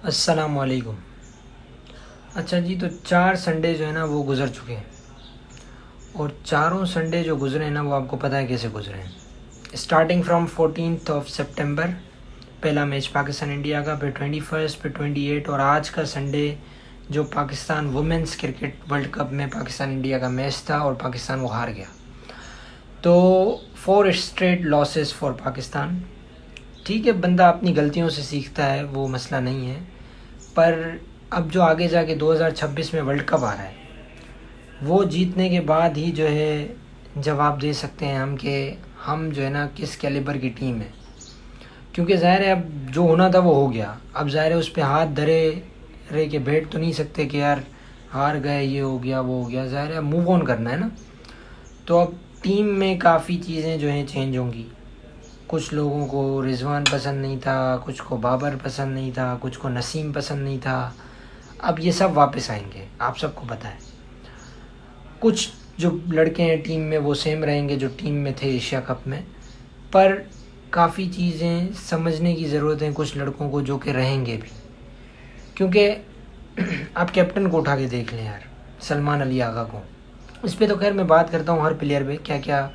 अस्सलाम वालेकुम। अच्छा जी, तो 4 संडे जो है ना वो गुज़र चुके हैं और चारों संडे जो गुज़रे हैं ना वो आपको पता है कैसे गुज़रे हैं। स्टार्टिंग फ्रॉम 14th ऑफ सितंबर पहला मैच पाकिस्तान इंडिया का, फिर 21, फिर 28 और आज का संडे जो Pakistan women's cricket world cup में पाकिस्तान इंडिया का मैच था और पाकिस्तान वो हार गया। तो 4 स्ट्रेट लॉसेस फॉर पाकिस्तान। ठीक है, बंदा अपनी गलतियों से सीखता है, वो मसला नहीं है, पर अब जो आगे जाके 2026 में वर्ल्ड कप आ रहा है वो जीतने के बाद ही जो है जवाब दे सकते हैं हम कि हम जो है ना किस कैलिबर की टीम है। क्योंकि ज़ाहिर है अब जो होना था वो हो गया। अब ज़ाहिर है उस पर हाथ धरे रह के बैठ तो नहीं सकते कि यार हार गए, ये हो गया वो हो गया। ज़ाहिर है मूव ऑन करना है ना। तो अब टीम में काफ़ी चीज़ें जो हैं चेंज होंगी। कुछ लोगों को रिजवान पसंद नहीं था, कुछ को बाबर पसंद नहीं था, कुछ को नसीम पसंद नहीं था। अब ये सब वापस आएंगे, आप सबको पता है। कुछ जो लड़के हैं टीम में वो सेम रहेंगे जो टीम में थे एशिया कप में, पर काफ़ी चीज़ें समझने की ज़रूरत है कुछ लड़कों को जो कि रहेंगे भी। क्योंकि आप कैप्टन को उठा के देख लें यार, सलमान अली आगा को। इस पर तो खैर मैं बात करता हूँ हर प्लेयर पे क्या क्या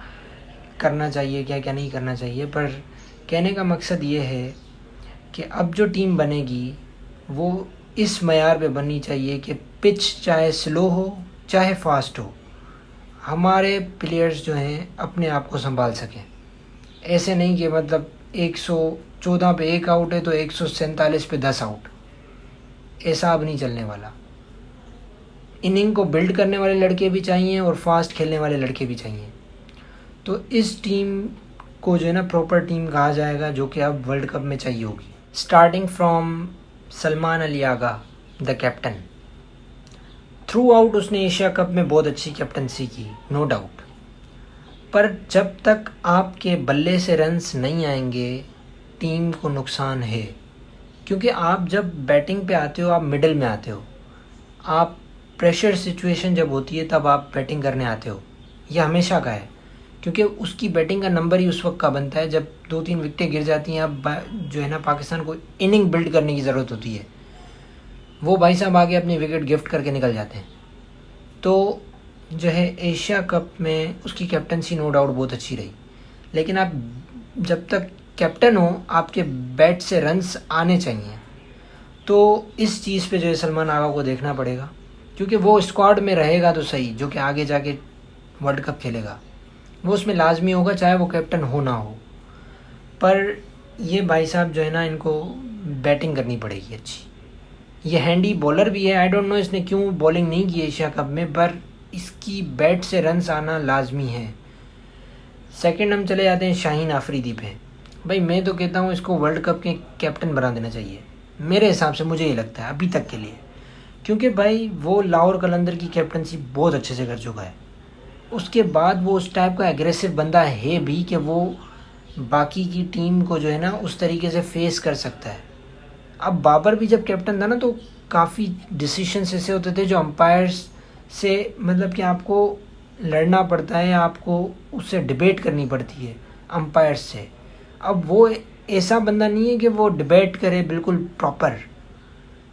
करना चाहिए, क्या क्या नहीं करना चाहिए, पर कहने का मकसद ये है कि अब जो टीम बनेगी वो इस मयार पे बननी चाहिए कि पिच चाहे स्लो हो चाहे फास्ट हो, हमारे प्लेयर्स जो हैं अपने आप को संभाल सकें। ऐसे नहीं कि मतलब 114 पे 1 आउट है तो 147 पे 10 आउट, ऐसा अब नहीं चलने वाला। इनिंग को बिल्ड करने वाले लड़के भी चाहिए और फास्ट खेलने वाले लड़के भी चाहिए। तो इस टीम को जो है ना प्रॉपर टीम कहा जाएगा जो कि अब वर्ल्ड कप में चाहिए होगी। Starting from Salman Ali Agha the captain. Throughout उसने एशिया कप में बहुत अच्छी कैप्टनसी की, नो डाउट। पर जब तक आपके बल्ले से रन्स नहीं आएंगे टीम को नुकसान है। क्योंकि आप जब बैटिंग पे आते हो आप मिडिल में आते हो, आप प्रेशर सिचुएशन जब होती है तब आप बैटिंग करने आते हो, यह हमेशा का है। क्योंकि उसकी बैटिंग का नंबर ही उस वक्त का बनता है जब 2-3 विकेटें गिर जाती हैं। अब जो है ना पाकिस्तान को इनिंग बिल्ड करने की ज़रूरत होती है। वो भाई साहब आगे अपनी विकेट गिफ्ट करके निकल जाते हैं। तो जो है एशिया कप में उसकी कैप्टनसी नो डाउट बहुत अच्छी रही। लेकिन आप जब तक कैप्टन हो आपके बैट से रन्स आने चाहिए। तो इस चीज़ पे जो है सलमान आगा को देखना पड़ेगा। क्योंकि वो स्क्वाड में रहेगा तो सही, जो कि आगे जाके वर्ल्ड कप खेलेगा वो उसमें लाजमी होगा चाहे वो कैप्टन हो ना हो। पर ये भाई साहब जो है ना इनको बैटिंग करनी पड़ेगी अच्छी। ये हैंडी बॉलर भी है, आई डोंट नो इसने क्यों बॉलिंग नहीं की एशिया कप में, पर इसकी बैट से रन्स आना लाजमी है। सेकंड हम चले जाते हैं शाहीन आफरीदी पे। भाई मैं तो कहता हूँ इसको वर्ल्ड कप के कैप्टन बना देना चाहिए मेरे हिसाब से, मुझे ये लगता है अभी तक के लिए। क्योंकि भाई वो लाहौर कलंदर की कैप्टनसी बहुत अच्छे से कर चुका है। उसके बाद वो उस टाइप का एग्रेसिव बंदा है भी कि वो बाकी की टीम को जो है ना उस तरीके से फेस कर सकता है। अब बाबर भी जब कैप्टन था ना तो काफ़ी डिसीशंस ऐसे होते थे जो अंपायर्स से मतलब कि आपको लड़ना पड़ता है, आपको उससे डिबेट करनी पड़ती है अंपायर्स से। अब वो ऐसा बंदा नहीं है कि वो डिबेट करे बिल्कुल प्रॉपर।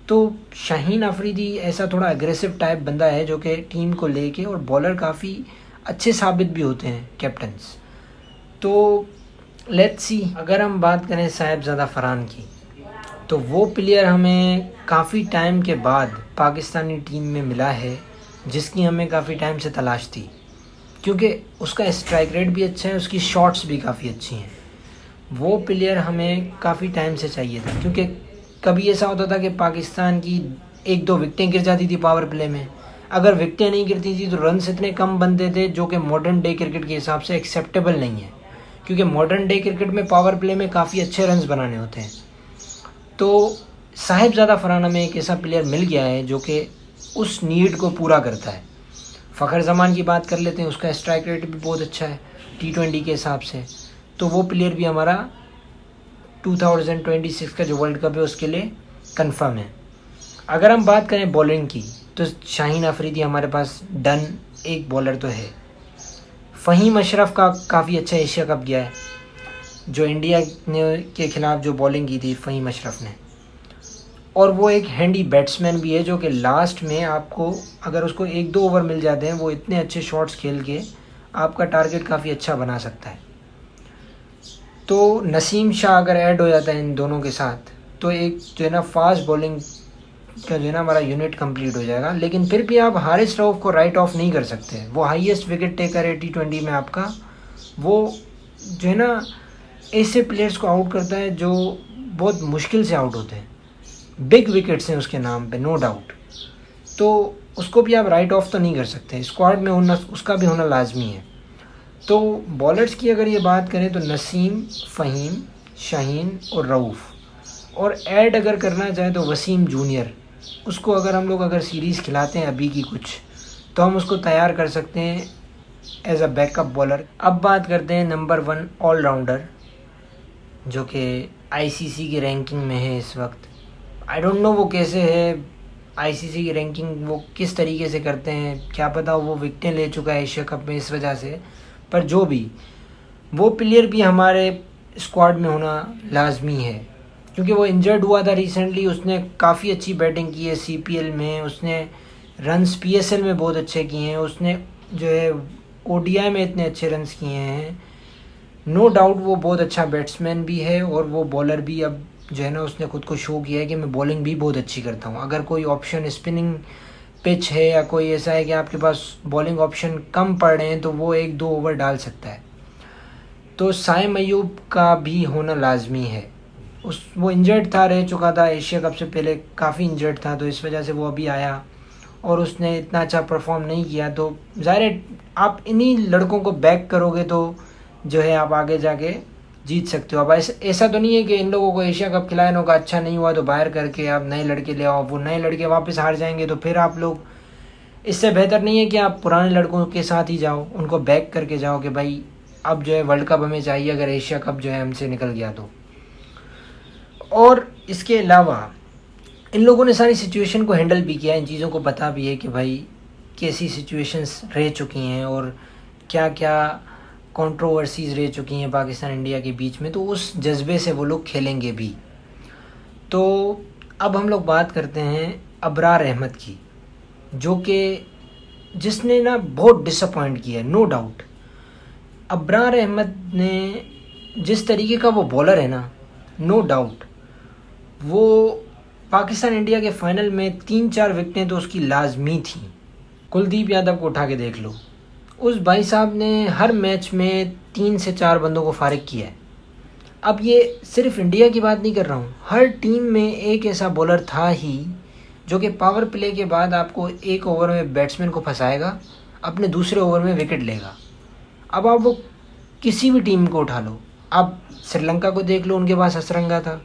तो शाहीन अफरीदी ऐसा थोड़ा एग्रेसिव टाइप बंदा है जो कि टीम को लेके, और बॉलर काफ़ी अच्छे साबित भी होते हैं कैप्टन्स। तो लेट्स सी, अगर हम बात करें साहिबजादा फरहान की तो वो प्लेयर हमें काफ़ी टाइम के बाद पाकिस्तानी टीम में मिला है जिसकी हमें काफ़ी टाइम से तलाश थी। क्योंकि उसका स्ट्राइक रेट भी अच्छा है, उसकी शॉट्स भी काफ़ी अच्छी हैं। वो प्लेयर हमें काफ़ी टाइम से चाहिए था। क्योंकि कभी ऐसा होता था कि पाकिस्तान की 1-2 विकटें गिर जाती थी पावर प्ले में। अगर विकटें नहीं गिरती थी तो रन्स इतने कम बनते थे जो कि मॉडर्न डे क्रिकेट के हिसाब से एक्सेप्टेबल नहीं है। क्योंकि मॉडर्न डे क्रिकेट में पावर प्ले में काफ़ी अच्छे रन्स बनाने होते हैं। तो साहिबजादा फरहान में एक ऐसा प्लेयर मिल गया है जो कि उस नीड को पूरा करता है। फ़खर जमान की बात कर लेते हैं, उसका स्ट्राइक रेट भी बहुत अच्छा है T20 के हिसाब से। तो वो प्लेयर भी हमारा 2026 का जो वर्ल्ड कप है उसके लिए कंफर्म है। अगर हम बात करें बॉलिंग की तो शाहीन अफरीदी हमारे पास डन एक बॉलर तो है। फ़हीम अशरफ का काफ़ी अच्छा एशिया कप गया है, जो इंडिया ने के ख़िलाफ़ जो बॉलिंग की थी फ़हीम अशरफ ने, और वो एक हैंडी बैट्समैन भी है जो कि लास्ट में आपको अगर उसको 1-2 ओवर मिल जाते हैं वो इतने अच्छे शॉट्स खेल के आपका टारगेट काफ़ी अच्छा बना सकता है। तो नसीम शाह अगर ऐड हो जाता है इन दोनों के साथ तो एक जो है ना फास्ट बॉलिंग का जो है ना हमारा यूनिट कंप्लीट हो जाएगा। लेकिन फिर भी आप हारिस रऊफ को राइट ऑफ नहीं कर सकते। वो हाईएस्ट विकेट टेकर है T20 में आपका। वो जो है ना ऐसे प्लेयर्स को आउट करता है जो बहुत मुश्किल से आउट होते हैं। बिग विकेट्स हैं उसके नाम पे, नो डाउट। तो उसको भी आप राइट ऑफ तो नहीं कर सकते। स्क्वाड में होना उसका भी होना लाजमी है। तो बॉलर्स की अगर ये बात करें तो नसीम, फ़हीम, शाहीन और रऊफ़, और ऐड अगर करना चाहे तो वसीम जूनियर। उसको अगर हम लोग अगर सीरीज़ खिलाते हैं अभी की कुछ तो हम उसको तैयार कर सकते हैं एज अ बैकअप बॉलर। अब बात करते हैं नंबर 1 ऑलराउंडर जो कि आईसीसी की रैंकिंग में है इस वक्त। आई डोंट नो वो कैसे है, आईसीसी की रैंकिंग वो किस तरीके से करते हैं, क्या पता वो विकेटें ले चुका है एशिया कप में इस वजह से। पर जो भी वो प्लेयर भी हमारे स्क्वाड में होना लाजमी है क्योंकि वो इंजर्ड हुआ था रिसेंटली। उसने काफ़ी अच्छी बैटिंग की है सीपीएल में, उसने रन्स पीएसएल में बहुत अच्छे किए हैं, उसने जो है ओडीआई में इतने अच्छे रन्स किए हैं। नो डाउट वो बहुत अच्छा बैट्समैन भी है और वो बॉलर भी अब जो है ना उसने खुद को शो किया है कि मैं बॉलिंग भी बहुत अच्छी करता हूँ। अगर कोई ऑप्शन स्पिनिंग पिच है या कोई ऐसा है कि आपके पास बॉलिंग ऑप्शन कम पड़ रहे हैं तो वो 1-2 ओवर डाल सकता है। तो साइम अयूब का भी होना लाजमी है। वो इंजर्ड था, रह चुका था एशिया कप से पहले, काफ़ी इंजर्ड था, तो इस वजह से वो अभी आया और उसने इतना अच्छा परफॉर्म नहीं किया। तो ज़ाहिर है आप इन्हीं लड़कों को बैक करोगे तो जो है आप आगे जाके जीत सकते हो। अब ऐसा तो नहीं है कि इन लोगों को एशिया कप खिलाया इनों का अच्छा नहीं हुआ तो बाहर करके आप नए लड़के ले आओ, वो नए लड़के वापस हार जाएंगे तो फिर आप लोग, इससे बेहतर नहीं है कि आप पुराने लड़कों के साथ ही जाओ, उनको बैक करके जाओ कि भाई अब जो है वर्ल्ड कप हमें चाहिए अगर एशिया कप जो है हमसे निकल गया तो। और इसके अलावा इन लोगों ने सारी सिचुएशन को हैंडल भी किया, इन चीज़ों को पता भी है कि भाई कैसी सिचुएशंस रह चुकी हैं और क्या क्या कंट्रोवर्सीज रह चुकी हैं पाकिस्तान इंडिया के बीच में, तो उस जज्बे से वो लोग खेलेंगे भी। तो अब हम लोग बात करते हैं अबरार अहमद की, जो कि जिसने ना बहुत डिसअपॉइंट किया है, नो डाउट। अबरार अहमद ने जिस तरीके का वो बॉलर है ना, नो डाउट वो पाकिस्तान इंडिया के फाइनल में 3-4 विकेटें तो उसकी लाजमी थी। कुलदीप यादव को उठा के देख लो, उस भाई साहब ने हर मैच में 3 से 4 बंदों को फारिग किया है। अब ये सिर्फ इंडिया की बात नहीं कर रहा हूँ, हर टीम में एक ऐसा बॉलर था ही जो कि पावर प्ले के बाद आपको एक ओवर में बैट्समैन को फंसाएगा, अपने दूसरे ओवर में विकेट लेगा। अब आप वो किसी भी टीम को उठा लो, आप श्रीलंका को देख लो, उनके पास हसरंगा था,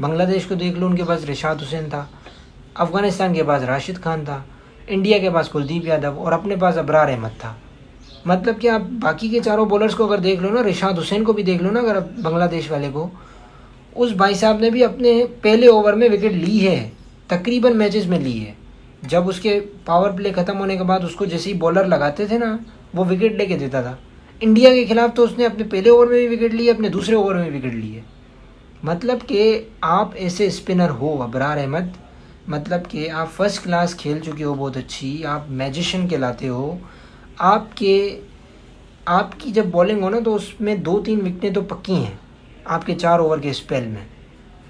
बांग्लादेश को देख लो, उनके पास रिशाद हुसैन था, अफ़गानिस्तान के पास राशिद खान था, इंडिया के पास कुलदीप यादव और अपने पास अबरार अहमद था। मतलब कि आप बाकी के चारों बॉलर्स को अगर देख लो ना, रिशाद हुसैन को भी देख लो ना अगर बांग्लादेश वाले को, उस भाई साहब ने भी अपने पहले ओवर में विकेट ली है, तकरीबन मैचेस में ली है। जब उसके पावर प्ले ख़त्म होने के बाद उसको जैसे ही बॉलर लगाते थे ना वो विकेट लेके देता था। इंडिया के खिलाफ तो उसने अपने पहले ओवर में भी विकेट ली है, अपने दूसरे ओवर में विकेट ली है। मतलब कि आप ऐसे स्पिनर हो अबरार अहमद, मतलब कि आप फर्स्ट क्लास खेल चुके हो बहुत अच्छी, आप मैजिशियन कहलाते हो। आपकी जब बॉलिंग हो ना तो उसमें 2-3 विकेटें तो पक्की हैं आपके 4 ओवर के स्पेल में।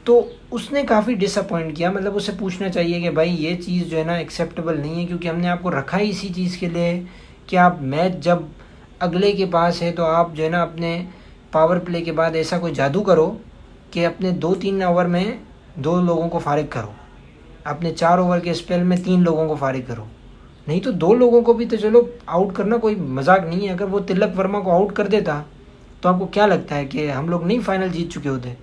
तो उसने काफ़ी डिसअपॉइंट किया। मतलब उसे पूछना चाहिए कि भाई ये चीज़ जो है ना एक्सेप्टेबल नहीं है, क्योंकि हमने आपको रखा ही इसी चीज़ के लिए कि आप मैच जब अगले के पास है तो आप जो है ना अपने पावर प्ले के बाद ऐसा कोई जादू करो कि अपने 2-3 ओवर में 2 लोगों को फारिग करो, अपने 4 ओवर के स्पेल में 3 लोगों को फारिग करो। नहीं तो 2 लोगों को भी तो चलो आउट करना कोई मजाक नहीं है। अगर वो तिलक वर्मा को आउट कर देता तो आपको क्या लगता है कि हम लोग नहीं फाइनल जीत चुके होते?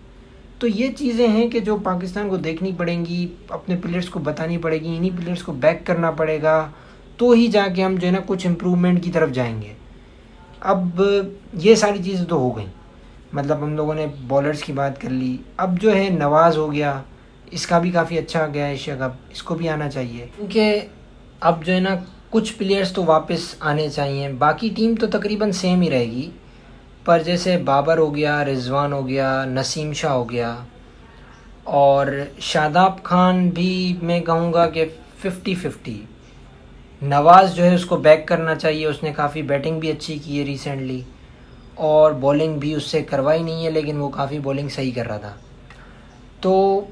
तो ये चीज़ें हैं कि जो पाकिस्तान को देखनी पड़ेंगी, अपने प्लेयर्स को बतानी पड़ेगी, इन्हीं प्लेयर्स को बैक करना पड़ेगा, तो ही जाके हम जो है ना कुछ इम्प्रूवमेंट की तरफ जाएंगे। अब ये सारी चीज़ें तो हो गई, मतलब हम लोगों ने बॉलर्स की बात कर ली। अब जो है नवाज़ हो गया, इसका भी काफ़ी अच्छा गया एशिया कप, इसको भी आना चाहिए क्योंकि अब जो है ना कुछ प्लेयर्स तो वापस आने चाहिए। बाकी टीम तो तकरीबन सेम ही रहेगी, पर जैसे बाबर हो गया, रिजवान हो गया, नसीम शाह हो गया, और शादाब खान भी मैं कहूँगा कि 50-50। नवाज़ जो है उसको बैक करना चाहिए, उसने काफ़ी बैटिंग भी अच्छी की है रिसेंटली और बॉलिंग भी उससे करवाई नहीं है, लेकिन वो काफ़ी बॉलिंग सही कर रहा था। तो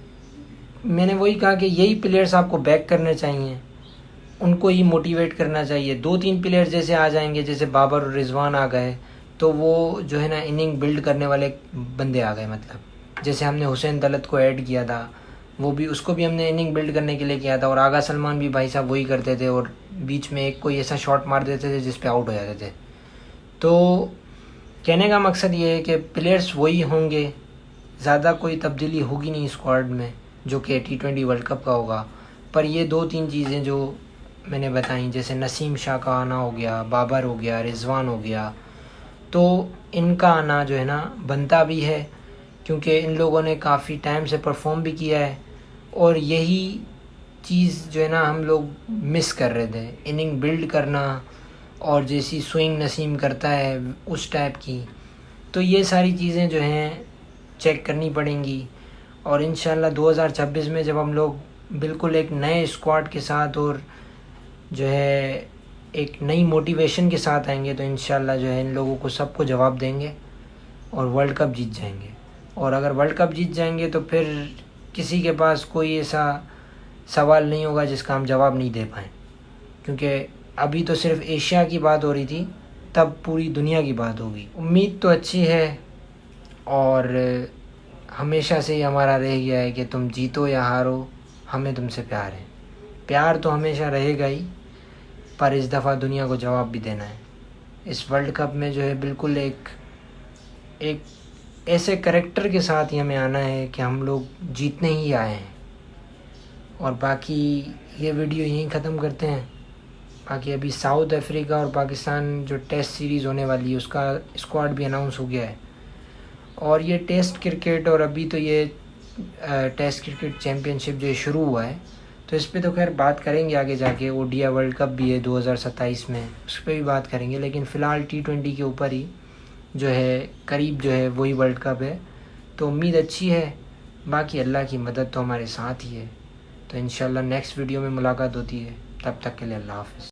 मैंने वही कहा कि यही प्लेयर्स आपको बैक करने चाहिए, उनको ही मोटिवेट करना चाहिए। 2-3 प्लेयर्स जैसे आ जाएंगे, जैसे बाबर और रिजवान आ गए, तो वो जो है ना इनिंग बिल्ड करने वाले बंदे आ गए। मतलब जैसे हमने हुसैन दलत को ऐड किया था, वो भी, उसको भी हमने इनिंग बिल्ड करने के लिए किया था। और आगा सलमान भी भाई साहब वही करते थे और बीच में एक कोई ऐसा शॉट मार देते थे जिस पे आउट हो जाते थे। तो कहने का मकसद ये है कि प्लेयर्स वही होंगे, ज़्यादा कोई तब्दीली होगी नहीं स्क्वाड में जो कि T20 वर्ल्ड कप का होगा। पर ये 2-3 चीज़ें जो मैंने बताई, जैसे नसीम शाह का आना हो गया, बाबर हो गया, रिजवान हो गया, तो इनका आना जो है ना बनता भी है, क्योंकि इन लोगों ने काफ़ी टाइम से परफॉर्म भी किया है। और यही चीज़ जो है ना हम लोग मिस कर रहे थे, इनिंग बिल्ड करना और जैसी स्विंग नसीम करता है उस टाइप की। तो ये सारी चीज़ें जो हैं चेक करनी पड़ेंगी। और इंशाल्लाह 2026 में जब हम लोग बिल्कुल एक नए स्क्वाड के साथ और जो है एक नई मोटिवेशन के साथ आएंगे, तो इंशाल्लाह जो है इन लोगों को सबको जवाब देंगे और वर्ल्ड कप जीत जाएंगे। और अगर वर्ल्ड कप जीत जाएंगे तो फिर किसी के पास कोई ऐसा सवाल नहीं होगा जिसका हम जवाब नहीं दे पाएँ, क्योंकि अभी तो सिर्फ एशिया की बात हो रही थी, तब पूरी दुनिया की बात होगी। उम्मीद तो अच्छी है और हमेशा से ही हमारा रह गया है कि तुम जीतो या हारो, हमें तुमसे प्यार है। प्यार तो हमेशा रहेगा ही, पर इस दफ़ा दुनिया को जवाब भी देना है। इस वर्ल्ड कप में जो है बिल्कुल एक ऐसे करेक्टर के साथ ही हमें आना है कि हम लोग जीतने ही आए हैं। और बाकी ये वीडियो यहीं ख़त्म करते हैं। बाकी अभी साउथ अफ्रीका और पाकिस्तान जो टेस्ट सीरीज़ होने वाली है उसका स्क्वाड भी अनाउंस हो गया है। और ये टेस्ट क्रिकेट, और अभी तो ये टेस्ट क्रिकेट चैम्पियनशिप जो शुरू हुआ है, तो इस पे तो खैर बात करेंगे आगे जाके। ओडीआई वर्ल्ड कप भी है 2027 में, उस पर भी बात करेंगे। लेकिन फ़िलहाल T20 के ऊपर ही जो है करीब जो है वही वर्ल्ड कप है, तो उम्मीद अच्छी है। बाकी अल्लाह की मदद तो हमारे साथ ही है। तो इंशाल्लाह नेक्स्ट वीडियो में मुलाकात होती है, तब तक के लिए अल्लाह हाफ़िज़।